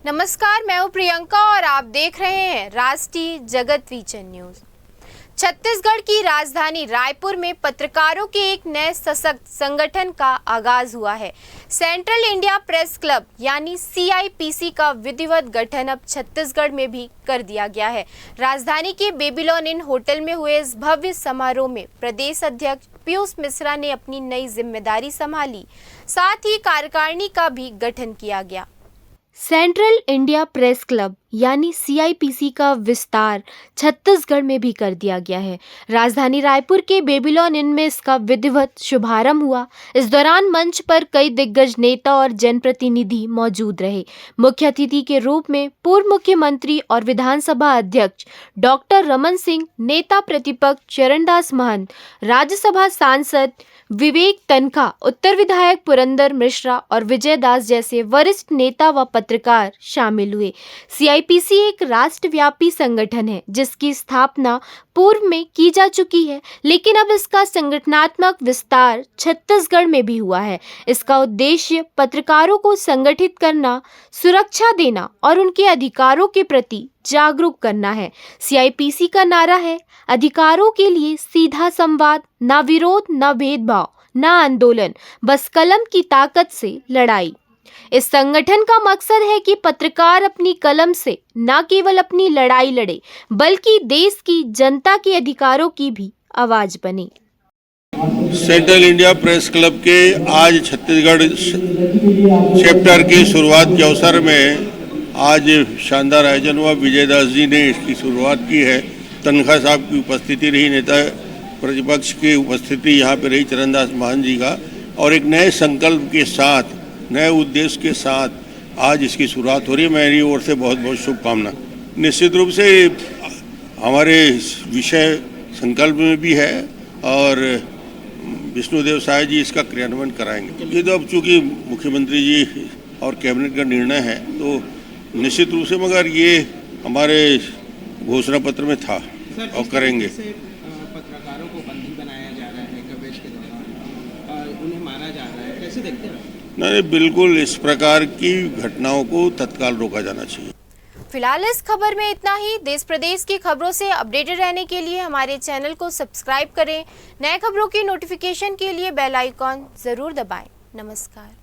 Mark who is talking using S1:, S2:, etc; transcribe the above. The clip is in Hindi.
S1: नमस्कार, मैं हूं प्रियंका और आप देख रहे हैं राष्ट्रीय जगत विचन न्यूज। छत्तीसगढ़ की राजधानी रायपुर में पत्रकारों के एक नए सशक्त संगठन का आगाज हुआ है। सेंट्रल इंडिया प्रेस क्लब यानी CIPC का विधिवत गठन अब छत्तीसगढ़ में भी कर दिया गया है। राजधानी के बेबीलोन इन होटल में हुए इस भव्य समारोह में प्रदेश अध्यक्ष पीयूष मिश्रा ने अपनी नई जिम्मेदारी संभाली, साथ ही कार्यकारिणी का भी गठन किया गया। सेंट्रल इंडिया प्रेस क्लब यानी CIPC का विस्तार छत्तीसगढ़ में भी कर दिया गया है। राजधानी रायपुर के बेबीलोन इन में इसका विधिवत शुभारंभ हुआ। इस दौरान मंच पर कई दिग्गज नेता और जनप्रतिनिधि मौजूद रहे। मुख्य अतिथि के रूप में पूर्व मुख्यमंत्री और विधानसभा अध्यक्ष डॉक्टर रमन सिंह, नेता प्रतिपक्ष चरणदास महंत, राज्यसभा सांसद विवेक तनखा, उत्तर विधायक पुरंदर मिश्रा और विजय दास जैसे वरिष्ठ नेता व पत्रकार शामिल हुए। CIPC एक राष्ट्रव्यापी संगठन है जिसकी स्थापना पूर्व में की जा चुकी है, लेकिन अब इसका संगठनात्मक विस्तार छत्तीसगढ़ में भी हुआ है। इसका उद्देश्य पत्रकारों को संगठित करना, सुरक्षा देना और उनके अधिकारों के प्रति जागरूक करना है। CIPC का नारा है, अधिकारों के लिए सीधा संवाद, ना विरोध, ना भेदभाव, ना आंदोलन, बस कलम की ताकत से लड़ाई। इस संगठन का मकसद है कि पत्रकार अपनी कलम से न केवल अपनी लड़ाई लड़े, बल्कि देश की जनता के अधिकारों की भी आवाज बने।
S2: सेंट्रल इंडिया प्रेस क्लब के आज छत्तीसगढ़ चैप्टर की शुरुआत के अवसर में आज शानदार आयोजन हुआ। विजय दास जी ने इसकी शुरुआत की है। तनखा साहब की उपस्थिति रही, नेता प्रतिपक्ष की उपस्थिति यहाँ पे रही, चरणदास महंत जी का, और एक नए संकल्प के साथ, नए उद्देश्य के साथ आज इसकी शुरुआत हो रही है। मेरी ओर से बहुत बहुत शुभकामना। निश्चित रूप से हमारे विषय संकल्प में भी है और विष्णुदेव साय जी इसका क्रियान्वयन कराएंगे। ये तो अब चूँकि मुख्यमंत्री जी और कैबिनेट का निर्णय है तो निश्चित रूप से, मगर ये हमारे घोषणा पत्र में था और करेंगे।
S3: पत्रकारों को बंदी बनाया जा रहा है, कवरेज के दौरान उन्हें मारा जा रहा है, कैसे देखते हैं?
S2: नहीं, बिल्कुल इस प्रकार की घटनाओं को तत्काल रोका जाना चाहिए।
S1: फिलहाल इस खबर में इतना ही। देश प्रदेश की खबरों से अपडेटेड रहने के लिए हमारे चैनल को सब्सक्राइब करें। नए खबरों की नोटिफिकेशन के लिए बेल आइकॉन जरूर दबाएं। नमस्कार।